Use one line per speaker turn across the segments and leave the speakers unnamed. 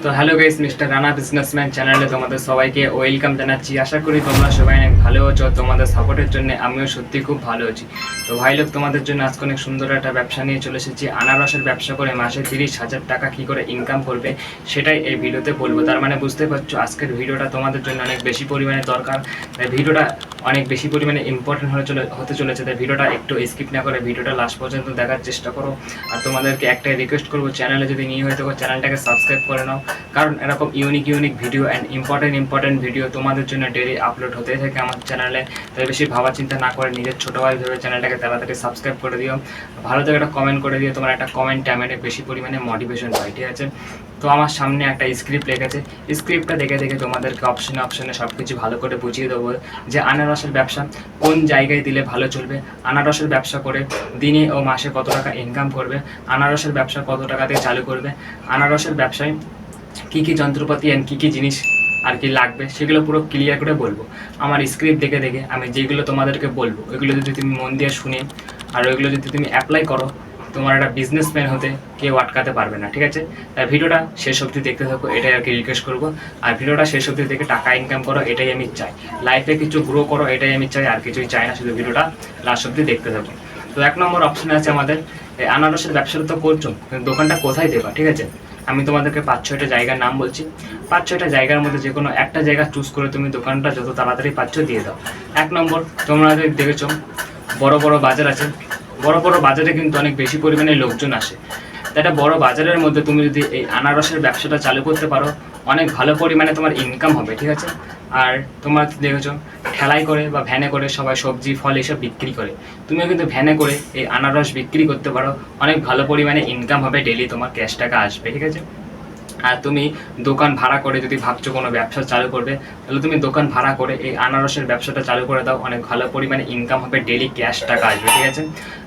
তো hello guys, mister Rana businessman চ্যানেলে তোমাদের সবাইকে ওয়েলকাম জানাচ্ছি। আশা করি তোমরা সবাই অনেক ভালো আছো। তোমাদের সাপোর্টের জন্য আমিও সত্যি খুব ভালো আছি। তো ভাই লোক, তোমাদের জন্য আজকে অনেক সুন্দর একটা ব্যবসা নিয়ে চলে এসেছি। আনারসের ব্যবসা করে মাসে 30,000 টাকা কী করে ইনকাম করবে সেটাই এই ভিডিওতে বলবো। তার মানে বুঝতে পারছো আজকের ভিডিওটা তোমাদের জন্য অনেক বেশি পরিমাণে দরকার। তাই ভিডিওটা অনেক বেশি পরিমাণে ইম্পর্টেন্ট হতে চলেছে। তাই ভিডিওটা একটু স্কিপ না করে ভিডিওটা লাস্ট পর্যন্ত দেখার চেষ্টা করো। আর তোমাদেরকে একটাই রিকোয়েস্ট করবো, চ্যানেলে যদি নিয়ে হয়ে থাকো চ্যানেলটাকে সাবস্ক্রাইব করে নাও, কারণ এরকম unique video and important video তোমাদের জন্য ডেলি আপলোড হতেই থাকে আমার চ্যানেলে। তাই বেশি ভাবা চিন্তা না করে নিজের ছোটো ভাই ভেবে চ্যানেলটাকে তাড়াতাড়ি সাবস্ক্রাইব করে দিও। ভালো থেকে একটা কমেন্ট করে দিও, তোমার একটা কমেন্টে আমি বেশি পরিমাণে মোটিভেশন পাই, ঠিক আছে? তো আমার সামনে একটা স্ক্রিপ্ট লেগেছে, স্ক্রিপ্টটা দেখে তোমাদেরকে অপশনে সব কিছু ভালো করে বুঝিয়ে দেবো যে আনারসের ব্যবসা কোন জায়গায় দিলে ভালো চলবে, আনারসের ব্যবসা করে দিনে ও মাসে কত টাকা ইনকাম করবে, আনারসের ব্যবসা কত টাকা দিয়ে চালু করবে, আনারসের ব্যবসায় কী কী যন্ত্রপাতি অ্যান্ড কী কী জিনিস আর কি লাগবে সেগুলো পুরো ক্লিয়ার করে বলবো। আমার স্ক্রিপ্ট দেখে আমি যেগুলো তোমাদেরকে বলবো ওইগুলো যদি তুমি মন দিয়ে শুনে আর ওইগুলো যদি তুমি অ্যাপ্লাই করো, তোমার একটা বিজনেসম্যান হতে কেউ আটকাতে পারবে না, ঠিক আছে? তাই ভিডিওটা শেষ অবধি দেখতে থাকো, এটাই আর কি রিকোয়েস্ট করবো। আর ভিডিওটা শেষ অবধি দেখে টাকা ইনকাম করো, এটাই আমি চাই। লাইফে কিছু গ্রো করো, এটাই আমি চাই, আর কিছুই চাই না। শুধু ভিডিওটা লাস্ট অবধি দেখতে থাকো। তো 1 নম্বর অপশানে আছে আমাদের আনারসের ব্যবসাটা তো করছো, দোকানটা কোথায় দেবা, ঠিক আছে? আমি তোমাদেরকে 5-6টা জায়গার নাম বলছি। 5-6টা জায়গার মধ্যে যে কোনো একটা জায়গা চুজ করে তুমি দোকানটা যত তাড়াতাড়ি পাচ্ছ দিয়ে দাও। 1 নম্বর, তোমরা দেখেছো বড় বড় বাজার আছে, বড় বড় বাজারে কিন্তু অনেক বেশি পরিমাণে লোকজন আসে। তাই একটা বড় বাজারের মধ্যে তুমি যদি এই আনারসের ব্যবসাটা চালু করতে পারো, অনেক ভালো পরিমাণে তোমার ইনকাম হবে, ঠিক আছে? আর তোমরা দেখেছো ঠেলাই করে বা ভ্যানে করে সবাই সবজি ফল এসব বিক্রি করে, তুমিও কিন্তু ভ্যানে করে এই আনারস বিক্রি করতে পারো, অনেক ভালো পরিমাণে ইনকাম হবে, ডেলি তোমার ক্যাশ টাকা আসবে, ঠিক আছে? আর তুমি দোকান ভাড়া করে যদি ভাবছো কোনো ব্যবসা চালু করবে, তাহলে তুমি দোকান ভাড়া করে এই আনারসের ব্যবসাটা চালু করে দাও, অনেক ভালো পরিমাণে ইনকাম হবে, ডেলি ক্যাশ টাকা আসবে, ঠিক আছে?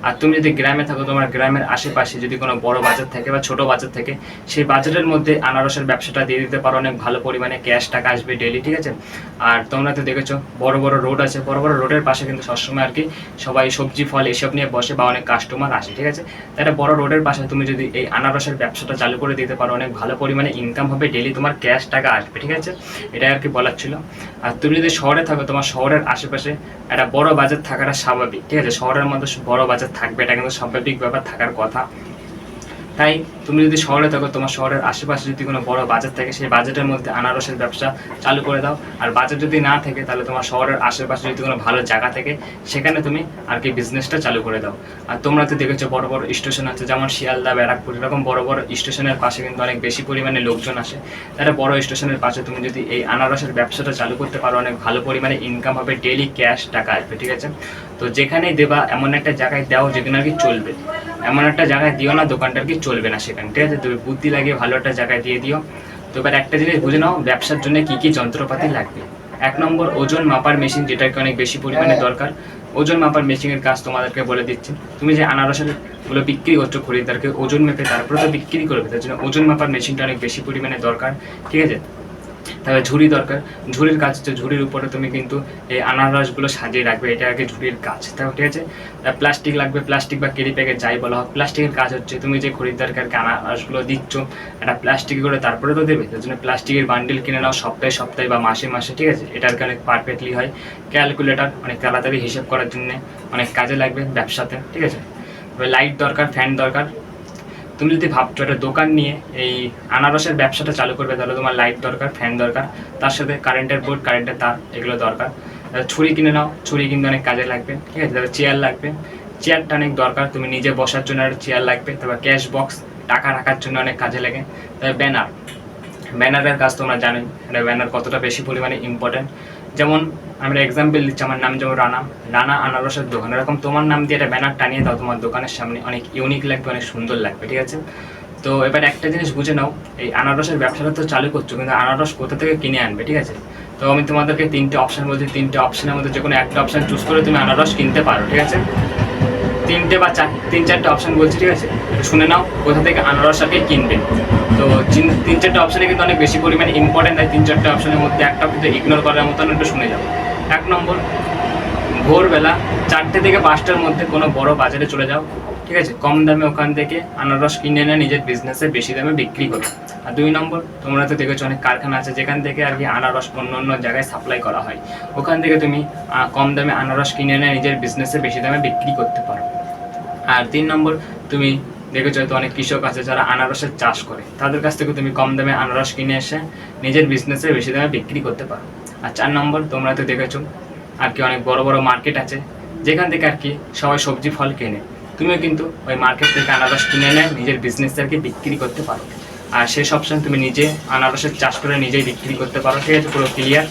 আর তুমি যদি গ্রামে থাকো, তোমার গ্রামের আশেপাশে যদি কোনো বড় বাজার থাকে বা ছোটো বাজার থাকে, সেই বাজারের মধ্যে আনারসের ব্যবসাটা দিয়ে দিতে পারো, অনেক ভালো পরিমাণে ক্যাশ টাকা আসবে ডেলি, ঠিক আছে? আর তোমরা তো দেখেছো বড় বড় রোড আছে, বড় বড় রোডের পাশে কিন্তু সবসময় আর কি সবাই সবজি ফল এসব নিয়ে বসে বা অনেক কাস্টমার আসে, ঠিক আছে? তাই বড় রোডের পাশে তুমি যদি এই আনারসের ব্যবসাটা চালু করে দিতে পারো, অনেক ভালো পরিমাণে ইনকাম হবে, ডেলি তোমার ক্যাশ টাকা আসবে, ঠিক আছে? এটা আর কি বলার ছিল। আর তুমি যদি শহরে থাকো, তোমার শহরের আশেপাশে একটা বড় বাজার থাকাটা স্বাভাবিক, ঠিক আছে? শহরের মধ্যে বড় বাজার থাকবে, এটা কিন্তু স্বাভাবিক ব্যাপার, থাকার কথা। তাই তুমি যদি শহরে থাকো, তোমার শহরের আশেপাশে যদি কোনো বড় বাজার থাকে, সেই বাজারের মধ্যে আনারসের ব্যবসা চালু করে দাও। আর বাজার যদি না থাকে, তাহলে তোমার শহরের আশেপাশে যদি কোনো ভালো জায়গা থাকে, সেখানে তুমি আর কি বিজনেসটা চালু করে দাও। আর তোমরা তো দেখেছো বড় বড় স্টেশন আছে, যেমন শিয়ালদা, ব্যারাকপুর, এরকম বড় বড় স্টেশনের পাশে কিন্তু অনেক বেশি পরিমাণে লোকজন আসে। তাহলে বড় স্টেশনের পাশে তুমি যদি এই আনারসের ব্যবসাটা চালু করতে পারো, অনেক ভালো পরিমাণে ইনকাম হবে, ডেলি ক্যাশ টাকা আসবে, ঠিক আছে? তো যেখানেই দেবা এমন একটা জায়গায় দাও যেখানে আর কি চলবে, এমন একটা জায়গায় দিও না দোকানটা আর কি চলবে না সেখানে, ঠিক আছে? তুমি বুদ্ধি লাগিয়ে ভালো একটা জায়গায় দিয়ে দিও। তো এবার একটা জিনিস বুঝে নাও, ব্যবসার জন্য কী কী যন্ত্রপাতি লাগবে। 1 নম্বর, ওজন মাপার মেশিন, যেটাকে অনেক বেশি পরিমাণে দরকার। ওজন মাপার মেশিনের কাজ তোমাদেরকে বলে দিচ্ছি। তুমি যে আনারসের গুলো বিক্রি করছো খরিদ্দারকে, ওজন মেপে তারপরে তো বিক্রি করবে, তার জন্য ওজন মাপার মেশিনটা অনেক বেশি পরিমাণে দরকার, ঠিক আছে? তবে ঝুড়ি দরকার, ঝুড়ির কাজ হচ্ছে ঝুড়ির উপরে তুমি কিন্তু এই আনারসগুলো সাজিয়ে রাখবে, এটা আগে ঝুড়ির কাজ, ঠিক আছে? প্লাস্টিক লাগবে, প্লাস্টিক বা কেরি প্যাকেট যাই বলা হোক, প্লাস্টিকের কাজ হচ্ছে তুমি যে খরিদ্দারকে আনারসগুলো দিচ্ছ একটা প্লাস্টিক করে তারপরে তো দেবে, তার জন্য প্লাস্টিকের বান্ডিল কিনে নাও সপ্তাহে বা মাসে, ঠিক আছে? এটার অনেক পারফেক্টলি হয়। ক্যালকুলেটার অনেক তাড়াতাড়ি হিসেব করার জন্য অনেক কাজে লাগবে ব্যবসাতে, ঠিক আছে? লাইট দরকার, ফ্যান দরকার। তুমি যদি ভাবছো একটা দোকান নিয়ে এই আনারসের ব্যবসাটা চালু করবে, তাহলে তোমার লাইট দরকার, ফ্যান দরকার, তার সাথে কারেন্টের বোর্ড, কারেন্টের তার, এগুলো দরকার। ছুরি কিনে নাও, ছুরি কিন্তু অনেক কাজে লাগবে, ঠিক আছে? তারপর চেয়ার লাগবে, চেয়ারটা অনেক দরকার, তুমি নিজে বসার জন্য একটা চেয়ার লাগবে। তারপর ক্যাশ বক্স, টাকা রাখার জন্য অনেক কাজে লাগে। তারপর ব্যানার, ব্যানারের কাজ তোমরা জানোই, একটা ব্যানার কতটা বেশি পরিমাণে ইম্পর্টেন্ট। যেমন আমরা এক্সাম্পল দিচ্ছি, আমার নাম যেমন রানা আনারসের দোকান, এরকম তোমার নাম দিয়ে একটা ব্যানার টানিয়ে দাও তোমার দোকানের সামনে, অনেক ইউনিক লাগবে, অনেক সুন্দর লাগবে, ঠিক আছে? তো এবার একটা জিনিস বুঝে নাও, এই আনারসের ব্যবসাটা তো চালু করছো, কিন্তু আনারস কোথা থেকে কিনে আনবে, ঠিক আছে? তো আমি তোমাদেরকে 3টে অপশান বলছি, 3টে অপশানের মধ্যে যে কোনো একটা অপশান চুজ করে তুমি আনারস কিনতে পারো, ঠিক আছে? 3টে বা 3-4টে অপশান বলছি, ঠিক আছে? শুনে নাও কোথা থেকে আনারস আর কি কিনবে। তো 3-4টে অপশানে কিন্তু অনেক বেশি পরিমাণে ইম্পর্টেন্ট, তাই 3-4টে অপশানের মধ্যে একটা কিন্তু ইগনোর করার মতন একটু শুনে যাও। 1 নম্বর, ভোরবেলা 4টে থেকে 5টার মধ্যে কোনো বড় বাজারে চলে যাও, ঠিক আছে? কম দামে ওখান থেকে আনারস কিনে এনে নিজের বিজনেসে বেশি দামে বিক্রি করো। আর 2 নম্বর, তোমরা তো দেখেছো অনেক কারখানা আছে যেখান থেকে আর কি আনারস অন্য অন্য জায়গায় সাপ্লাই করা হয়, ওখান থেকে তুমি কম দামে আনারস কিনে এনে নিজের বিজনেসে বেশি দামে বিক্রি করতে পারো। আর 3 নম্বর, তুমি দেখেছো হয়তো অনেক কৃষক আছে যারা আনারসের চাষ করে, তাদের কাছ থেকে তুমি কম দামে আনারস কিনে এসে নিজের বিজনেসে বেশি দামে বিক্রি করতে পারো। আর 4 নম্বর, তোমরা তো দেখেছো আর কি অনেক বড় বড় মার্কেট আছে যেখান থেকে আর কি সবাই সবজি ফল কেনে, তুমিও কিন্তু ওই মার্কেট থেকে আনারস কিনে এনে নিজের বিজনেসে আর কি বিক্রি করতে পারো। আর সেই অপশন তুমি নিজে আনারসের চাষ করে নিজেই বিক্রি করতে পারো, ঠিক আছে, পুরো ক্লিয়ার।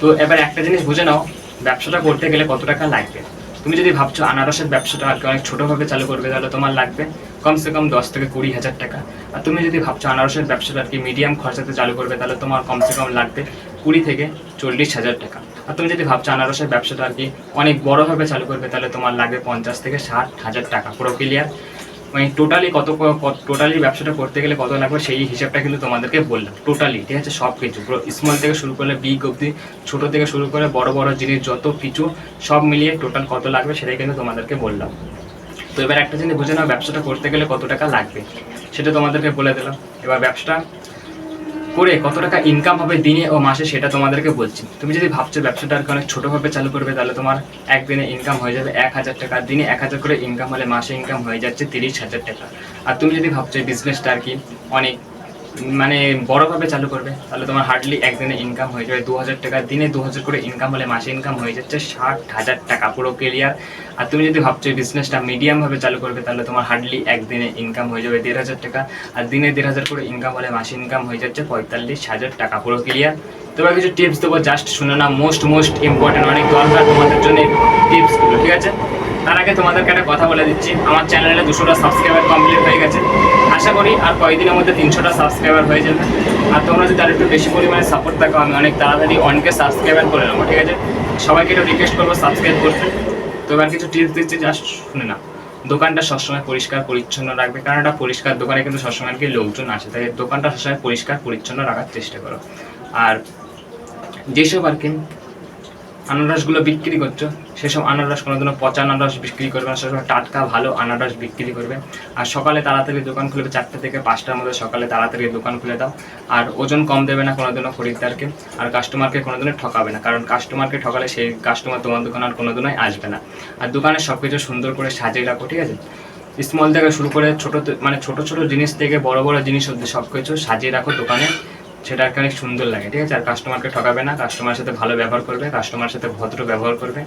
তো এবার একটা জিনিস বুঝে নাও, ব্যবসাটা করতে গেলে কত টাকা লাগবে। তুমি যদি ভাবছো আনারসের ব্যবসাটা আর কি অনেক ছোটোভাবে চালু করবে, তাহলে তোমার লাগবে কমসে কম 10 থেকে 20,000 টাকা। আর তুমি যদি ভাবছো আনারসের ব্যবসাটা আর কি মিডিয়াম খরচাতে চালু করবে, তাহলে তোমার কমসে কম লাগবে 20 থেকে 40,000 টাকা। আর তুমি যদি ভাবছো আনারসের ব্যবসাটা আর কি অনেক বড়োভাবে চালু করবে, তাহলে তোমার লাগবে 50 থেকে 60,000 টাকা, পুরো ক্লিয়ার। মানে টোটালি ব্যবসাটা করতে গেলে কত লাগবে সেই হিসাবটা কিন্তু তোমাদেরকে বললাম টোটালি, ঠিক আছে, সব কিছু পুরো স্মল থেকে শুরু করলে বিগ অবধি, ছোটো থেকে শুরু করে বড় বড় জিনিস যত কিছু সব মিলিয়ে টোটাল কত লাগবে সেটাই কিন্তু তোমাদেরকে বললাম। তো এবার একটা জিনিস বুঝে নাও, ব্যবসাটা করতে গেলে কত টাকা লাগবে সেটা তোমাদেরকে বলে দিলাম। এবার ব্যবসাটা করে কত টাকা ইনকাম হবে দিনে ও মাসে সেটা তোমাদেরকে বলছি। তুমি যদি ভাবছো ব্যবসাটা আর কি অনেক ছোটোভাবে চালু করবে, তাহলে তোমার একদিনে ইনকাম হয়ে যাবে 1,000 টাকা, দিনে 1,000 করে ইনকাম হলে মাসে ইনকাম হয়ে যাচ্ছে 30,000 টাকা। আর তুমি যদি ভাবছো এই বিজনেসটা আর কি অনেক মানে বড়োভাবে চালু করবে, তাহলে তোমার হার্ডলি একদিনে ইনকাম হয়ে যাবে 2,000 টাকা, দিনে 2,000 করে ইনকাম হলে মাসে ইনকাম হয়ে যাচ্ছে 60,000 টাকা, পুরো ক্লিয়ার। আর তুমি যদি ভাবছো এই বিজনেসটা মিডিয়ামভাবে চালু করবে, তাহলে তোমার হার্ডলি একদিনে ইনকাম হয়ে যাবে 1,500 টাকা, আর দিনে 1,500 করে ইনকাম হলে মাসে ইনকাম হয়ে যাচ্ছে 45,000 টাকা, পুরো ক্লিয়ার। তোমার কিছু টিপস দেবো, জাস্ট শুনে না, মোস্ট ইম্পর্টেন্ট, অনেক দরকার তোমাদের জন্য টিপসগুলো, ঠিক আছে। তার আগে তোমাদেরকে একটা কথা বলে দিচ্ছি, আমার চ্যানেলে 200টা সাবস্ক্রাইবার কমপ্লিট হয়ে গেছে, আশা করি আর কয়েকদিনের মধ্যে 300টা সাবস্ক্রাইবার হয়ে যাবে। আর তোমরা যদি আর একটু বেশি পরিমাণে সাপোর্ট থাকো, আমি অনেক তাড়াতাড়ি অনেকে সাবস্ক্রাইবার করে নেবো, ঠিক আছে। সবাইকে একটু রিকোয়েস্ট করবো সাবস্ক্রাইব করতে। তো এবার কিছু টিপস দিচ্ছি, জাস্ট শুনে না। দোকানটা সবসময় পরিষ্কার পরিচ্ছন্ন রাখবে, কারণ একটা পরিষ্কার দোকানে কিন্তু সবসময় কি লোকজন আসে, তাই দোকানটা সবসময় পরিষ্কার পরিচ্ছন্ন রাখার চেষ্টা করো। আর যেসব আর কি আনারসগুলো বিক্রি করছো, সেসব আনারস কোনোদিনও পচা আনারস বিক্রি করবে না, সেসব টাটকা ভালো আনারস বিক্রি করবে। আর সকালে তাড়াতাড়ি দোকান খুলবে, 4টে থেকে 5টার মধ্যে সকালে তাড়াতাড়ি দোকান খুলে দাও। আর ওজন কম দেবে না কোনোদিনও খরিদ্দারকে, আর কাস্টমারকে কোনোদিনও ঠকাবে না, কারণ কাস্টমারকে ঠকালে সেই কাস্টমার তোমার দোকান আর কোনোদিনই আসবে না। আর দোকানের সব কিছু সুন্দর করে সাজিয়ে রাখো, ঠিক আছে। স্মল থেকে শুরু করে ছোটো ছোটো জিনিস থেকে বড় বড় জিনিস অবধি সব কিছু সাজিয়ে রাখো দোকানে, সেটা আর অনেক সুন্দর লাগে, ঠিক আছে। আর কাস্টমারকে ঠকাবে না, কাস্টমারের সাথে ভালো ব্যবহার করবে, কাস্টমারের সাথে ভদ্র ব্যবহার করবে,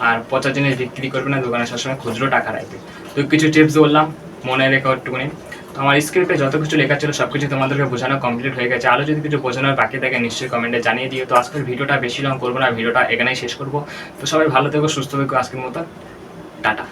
আর পচা জিনিস বিক্রি করবে না, দোকানে সবসময় খুচরো টাকা রাখবে। তো কিছু টিপস বললাম, মনে রেখো একটুখানি। তো আমার স্ক্রিপ্টে যত কিছু লেখা ছিল সব কিছু তোমাদেরকে বোঝানো কমপ্লিট হয়ে গেছে। আরও যদি কিছু বোঝানোর বাকি থাকে নিশ্চয়ই কমেন্টে জানিয়ে দিও। তো আজকের ভিডিওটা বেশি লং করবো না, ভিডিওটা এখানেই শেষ করবো। তো সবাই ভালো থেকো, সুস্থ থেকো, আজকের মতো টাটা।